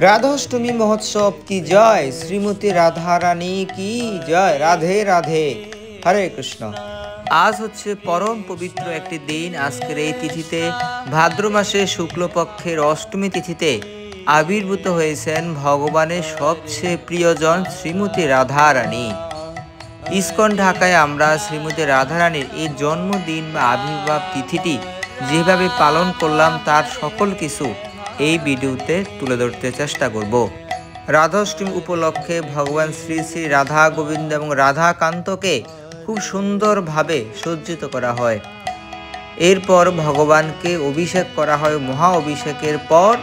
রাধাষ্টমী মহোৎসব কি জয়, শ্রীমতী রাধা রানী কি জয়, রাধে রাধে, হরে কৃষ্ণ। আজ হচ্ছে পরম পবিত্র একটি দিন। আজকের এই তিথিতে ভাদ্র মাসে শুক্লপক্ষের অষ্টমী তিথিতে আবির্ভূত হয়েছেন ভগবানের সবচেয়ে প্রিয়জন শ্রীমতী রাধা রানী। ইস্কন ঢাকায় আমরা শ্রীমতী রাধা রানীর এই জন্মদিন বা আবির্ভাব তিথিটি যেভাবে পালন করলাম তার সকল কিছু এই ভিডিওতে তুলে ধরতে চেষ্টা করব। রাধাষ্টমী উপলক্ষে ভগবান শ্রী শ্রী রাধা গোবিন্দ এবং রাধাকান্তকে খুব সুন্দরভাবে সজ্জিত করা হয়। এরপর ভগবানকে অভিষেক করা হয়। মহা অভিষেকের পর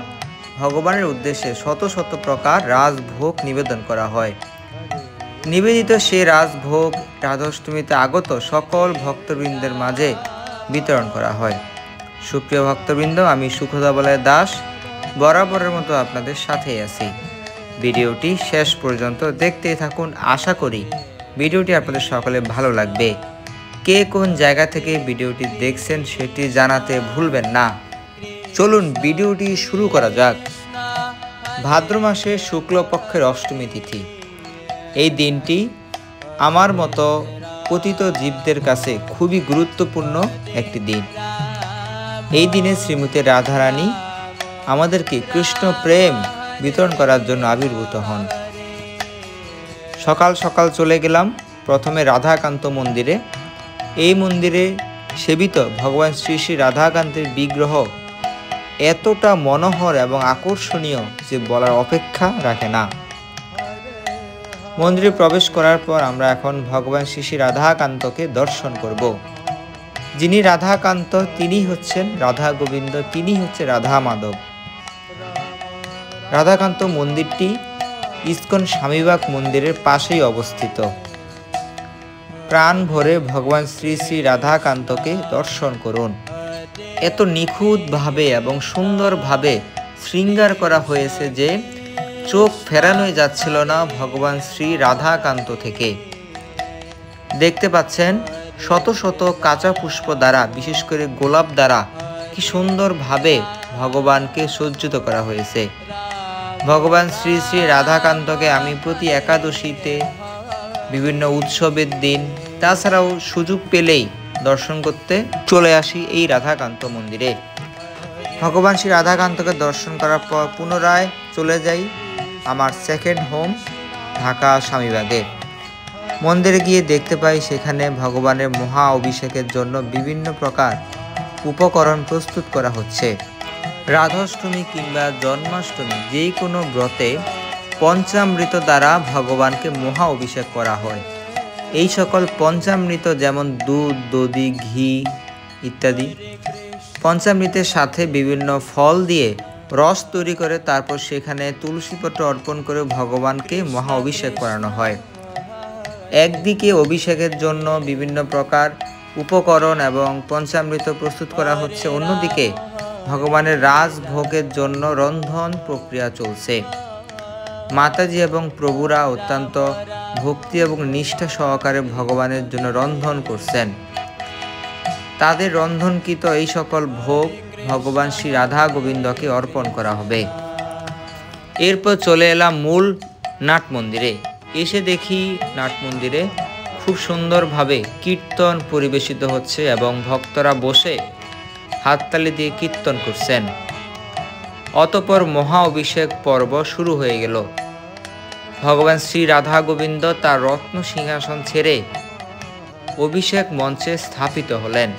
ভগবানের উদ্দেশ্যে শত শত প্রকার রাজভোগ নিবেদন করা হয়। নিবেদিত সে রাজভোগ রাধাষ্টমীতে আগত সকল ভক্তবৃন্দের মাঝে বিতরণ করা হয়। সুপ্রিয় ভক্তবৃন্দ, আমি সুখদা বলয় দাস বরাবরের মতো আপনাদের সাথেই আছি। ভিডিওটি শেষ পর্যন্ত দেখতে থাকুন। আশা করি ভিডিওটি আপনাদের সকলে ভালো লাগবে। কে কোন জায়গা থেকে ভিডিওটি দেখছেন সেটি জানাতে ভুলবেন না। চলুন ভিডিওটি শুরু করা যাক। ভাদ্র মাসের শুক্লপক্ষের অষ্টমী তিথি। এই দিনটি আমার মতো পতিত জীবদের কাছে খুবই গুরুত্বপূর্ণ একটি দিন। এই দিনে শ্রীমতী রাধারানী আমাদেরকে কৃষ্ণ প্রেম বিতরণ করার জন্য আবির্ভূত হন। সকাল সকাল চলে গেলাম প্রথমে রাধাকান্ত মন্দিরে। এই মন্দিরে সেবিত ভগবান শ্রী শ্রী রাধাকান্তের বিগ্রহ এতটা মনোহর এবং আকর্ষণীয় যে বলার অপেক্ষা রাখে না। মন্দিরে প্রবেশ করার পর আমরা এখন ভগবান শ্রী শ্রী রাধাকান্তকে দর্শন করব। যিনি রাধাকান্ত তিনি হচ্ছেন রাধা গোবিন্দ, তিনি হচ্ছে রাধা মাধব। রাধাকান্ত মন্দিরটি ইস্কন স্বামীবাগ মন্দিরের পাশেই অবস্থিত। প্রাণ ভরে ভগবান শ্রী শ্রী রাধাকান্তকে দর্শন করুন। এত নিখুঁতভাবে এবং সুন্দরভাবে শৃঙ্গার করা হয়েছে যে চোখ ফেরানোই যাচ্ছিল না ভগবান শ্রী রাধাকান্ত থেকে। দেখতে পাচ্ছেন শত শত কাঁচা পুষ্প দ্বারা, বিশেষ করে গোলাপ দ্বারা কি সুন্দরভাবে ভগবানকে সজ্জিত করা হয়েছে। ভগবান শ্রী শ্রী রাধাকান্তকে আমি প্রতি একাদশীতে, বিভিন্ন উৎসবের দিন, তাছাড়াও সুযোগ পেলেই দর্শন করতে চলে আসি এই রাধাকান্ত মন্দিরে। ভগবান শ্রী রাধাকান্তকে দর্শন করার পর পুনরায় চলে যাই আমার সেকেন্ড হোম ঢাকা স্বামীবাগে। মন্দিরে গিয়ে দেখতে পাই সেখানে ভগবানের মহা অভিষেকের জন্য বিভিন্ন প্রকার উপকরণ প্রস্তুত করা হচ্ছে। রাধাষ্টমী কিংবা জন্মাষ্টমী যে কোনো ব্রতে পঞ্চামৃত দ্বারা ভগবানকে মহা অভিষেক করা হয়। এই সকল পঞ্চামৃত যেমন দুধ, দধি, ঘি ইত্যাদি। পঞ্চামৃতের সাথে বিভিন্ন ফল দিয়ে রস তৈরি করে তারপর সেখানে তুলসীপত্র অর্পণ করে ভগবানকে মহা অভিষেক করানো হয়। একদিকে অভিষেকের জন্য বিভিন্ন প্রকার উপকরণ এবং পঞ্চামৃত প্রস্তুত করা হচ্ছে, অন্যদিকে ভগবানের রাজভোগের জন্য রন্ধন প্রক্রিয়া চলছে। মাতাজি এবং প্রভুরা অত্যন্ত ভক্তি এবং নিষ্ঠা সহকারে ভগবানের জন্য রন্ধন করছেন। তাদের রন্ধনকৃত এই সকল ভোগ ভগবান শ্রী রাধা গোবিন্দকে অর্পণ করা হবে। এরপর চলে এলাম মূল নাট মন্দিরে। এসে দেখি নাট মন্দিরে খুব সুন্দরভাবে কীর্তন পরিবেশিত হচ্ছে এবং ভক্তরা বসে হাততালি দিয়ে কীর্তন করছেন। অতঃপর মহা অভিষেক পর্ব শুরু হয়ে গেল। ভগবান শ্রী রাধা গোবিন্দ তার রত্ন সিংহাসন ছেড়ে অভিষেক মঞ্চে স্থাপিত হলেন।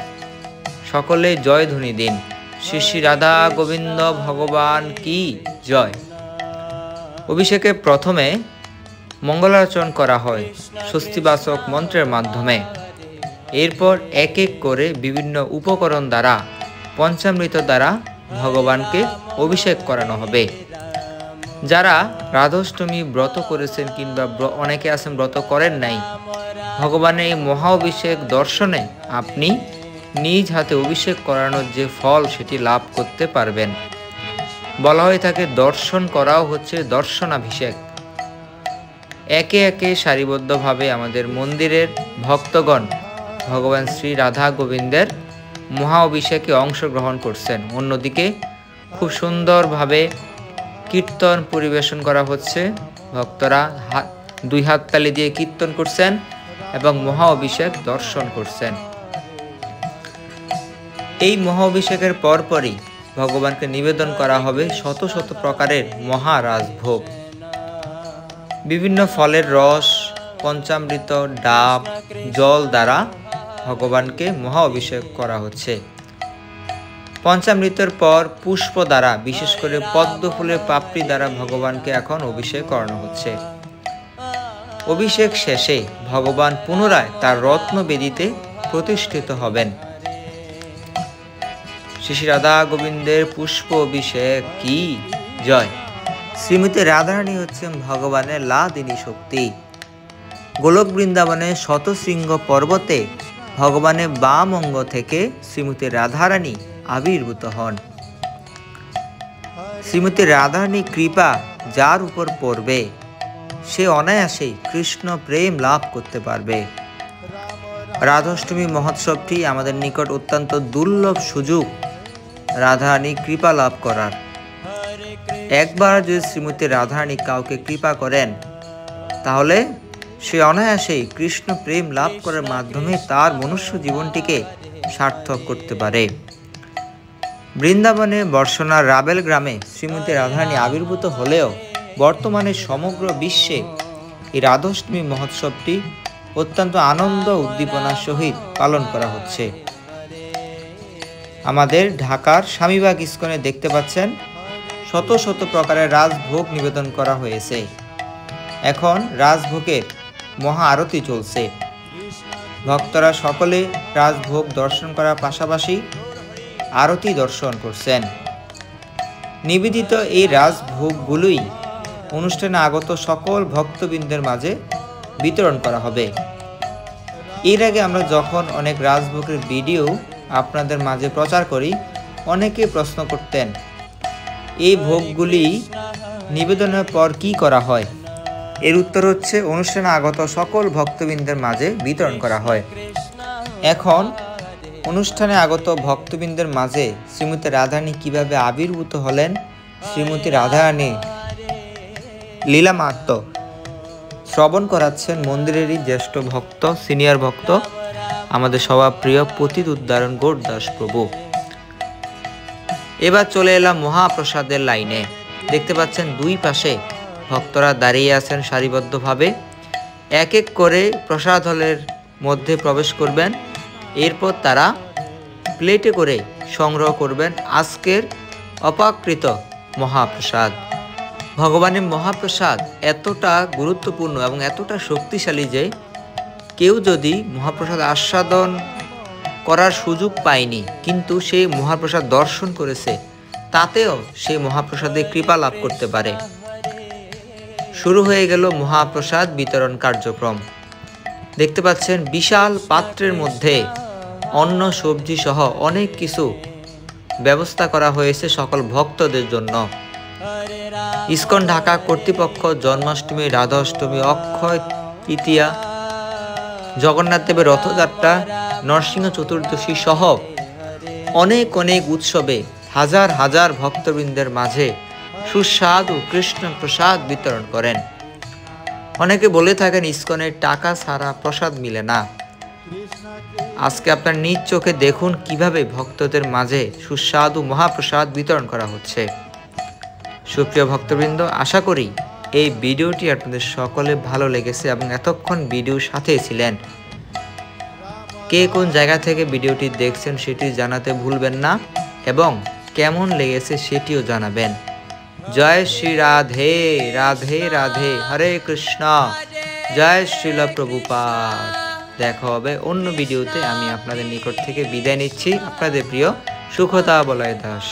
সকলে জয়ধ্বনি দিন, শ্রী শ্রী রাধা গোবিন্দ ভগবান কি জয়। অভিষেকে প্রথমে মঙ্গলাচরণ করা হয় স্বস্তিবাচক মন্ত্রের মাধ্যমে। এরপর এক এক করে বিভিন্ন উপকরণ দ্বারা, পঞ্চামৃত দ্বারা ভগবানকে অভিষেক করানো হবে। যারা রাধাষ্টমী ব্রত করেছেন কিংবা অনেকে আছেন ব্রত করেন নাই, ভগবানের এই মহা অভিষেক দর্শনে আপনি নিজ হাতে অভিষেক করানোর যে ফল সেটি লাভ করতে পারবেন। বলা হয়ে থাকে দর্শন করাও হচ্ছে দর্শনাভিষেক। একে একে সারিবদ্ধভাবে আমাদের মন্দিরের ভক্তগণ ভগবান শ্রী রাধা গোবিন্দের মহা অভিষেকে অংশগ্রহণ করছেন। অন্যদিকে খুব সুন্দরভাবে কীর্তন পরিবেশন করা হচ্ছে। ভক্তরা দুই হাত তালি দিয়ে কীর্তন করছেন এবং মহা অভিষেক দর্শন করছেন। এই মহা অভিষেকের পরপরই ভগবানকে নিবেদন করা হবে শত শত প্রকারের মহারাজভোগ। বিভিন্ন ফলের রস, পঞ্চামৃত, ডাব, জল দ্বারা ভগবানকে মহা অভিষেক করা হচ্ছে। পঞ্চামৃতের পর পুষ্প দ্বারা, বিশেষ করে পদ্ম ফুলের পাপড়ি দ্বারা ভগবানকে এখন অভিষেক করানো হচ্ছে। অভিষেক শেষে ভগবান পুনরায় তার রত্নবেদিতে প্রতিষ্ঠিত হবেন। শ্রী শ্রী রাধা গোবিন্দের পুষ্প অভিষেক কি জয়। শ্রীমতী রাধারানী হচ্ছেন ভগবানের লাদিনী শক্তি। গোলক বৃন্দাবনের শতশৃঙ্গ পর্বতে ভগবানের বাম অঙ্গ থেকে শ্রীমতী রাধারানী আবির্ভূত হন। শ্রীমতী রাধারানী কৃপা যার উপর পড়বে সে অনায়াসেই কৃষ্ণ প্রেম লাভ করতে পারবে। রাধাষ্টমী মহোৎসবটি আমাদের নিকট অত্যন্ত দুর্লভ সুযোগ রাধারানী কৃপা লাভ করার। একবার যদি শ্রীমতী রাধারানী কাউকে কৃপা করেন তাহলে সে অনায়াসেই কৃষ্ণ প্রেম লাভ করার মাধ্যমে তার মনুষ্য জীবনটিকে সার্থক করতে পারে। বৃন্দাবনে বর্ষণার রাবেল গ্রামে শ্রীমতী রাধারানী আবির্ভূত হলেও বর্তমানে সমগ্র বিশ্বে এই রাধাষ্টমী মহোৎসবটি অত্যন্ত আনন্দ উদ্দীপনার সহিত পালন করা হচ্ছে। আমাদের ঢাকার স্বামীবাগ ইস্কনে দেখতে পাচ্ছেন শত শত প্রকারের রাজভোগ নিবেদন করা হয়েছে। এখন রাজভোগের মহা আরতি চলছে। ভক্তরা সকলে রাজভোগ দর্শন করার পাশাপাশি আরতি দর্শন করছেন। নিবেদিত এই রাজভোগগুলোই অনুষ্ঠানে আগত সকল ভক্তবৃন্দের মাঝে বিতরণ করা হবে। এর আগে আমরা যখন অনেক রাজভোগের ভিডিও আপনাদের মাঝে প্রচার করি, অনেকে প্রশ্ন করতেন এই ভোগগুলি নিবেদনের পর কি করা হয়। এর উত্তর হচ্ছে অনুষ্ঠানে আগত সকল ভক্তবৃন্দের মাঝে বিতরণ করা হয়। এখন অনুষ্ঠানে আগত ভক্তবৃন্দের মাঝে শ্রীমতী রাধারানী কিভাবে আবির্ভূত হলেন, শ্রীমতী রাধারানী লীলা মাহাত্ম্য শ্রবণ করাচ্ছেন মন্দিরেরই জ্যেষ্ঠ ভক্ত, সিনিয়র ভক্ত, আমাদের সবার প্রিয় পতিত উদ্ধারণ গৌরদাস প্রভু। এবার চলে এলাম মহাপ্রসাদের লাইনে। দেখতে পাচ্ছেন দুই পাশে ভক্তরা দাঁড়িয়ে আছেন সারিবদ্ধভাবে। এক এক করে প্রসাদ হলের মধ্যে প্রবেশ করবেন। এরপর তারা প্লেটে করে সংগ্রহ করবেন আজকের অপাকৃত মহাপ্রসাদ। ভগবানের মহাপ্রসাদ এতটা গুরুত্বপূর্ণ এবং এতটা শক্তিশালী যে কেউ যদি মহাপ্রসাদ আস্বাদন করার সুযোগ পায়নি কিন্তু সে মহাপ্রসাদ দর্শন করেছে, তাতেও সে মহাপ্রসাদে কৃপা লাভ করতে পারে। শুরু হয়ে গেল মহাপ্রসাদ বিতরণ কার্যক্রম। দেখতে পাচ্ছেন বিশাল পাত্রের মধ্যে অন্ন, সবজি সহ অনেক কিছু ব্যবস্থা করা হয়েছে সকল ভক্তদের জন্য। ইস্কন ঢাকা কর্তৃপক্ষ জন্মাষ্টমী, রাধাষ্টমী, অক্ষয় তৃতীয়া, জগন্নাথ দেবের রথযাত্রা, নরসিংহ চতুর্দশী সহ অনেক অনেক উৎসবে হাজার হাজার ভক্তবৃন্দের মাঝে সুস্বাদু কৃষ্ণ প্রসাদ বিতরণ করেন। অনেকে বলে থাকেন ইস্কনের টাকা ছাড়া প্রসাদ মিলে না। আজকে আপনার নিজ চোখে দেখুন কিভাবে ভক্তদের মাঝে সুস্বাদু মহাপ্রসাদ বিতরণ করা হচ্ছে। সুপ্রিয় ভক্তবৃন্দ, আশা করি এই ভিডিওটি আপনাদের সকলে ভালো লেগেছে এবং এতক্ষণ ভিডিওর সাথে ছিলেন। কে কোন জায়গা থেকে ভিডিওটি দেখছেন সেটি জানাতে ভুলবেন না এবং কেমন লেগেছে সেটিও জানাবেন। জয় শ্রী রাধে রাধে রাধে, হরে কৃষ্ণ, জয় শ্রীল প্রভুপাদ। দেখা হবে অন্য ভিডিওতে। আমি আপনাদের নিকট থেকে বিদায় নিচ্ছি। আপনাদের প্রিয় সুখতা বলয় দাস।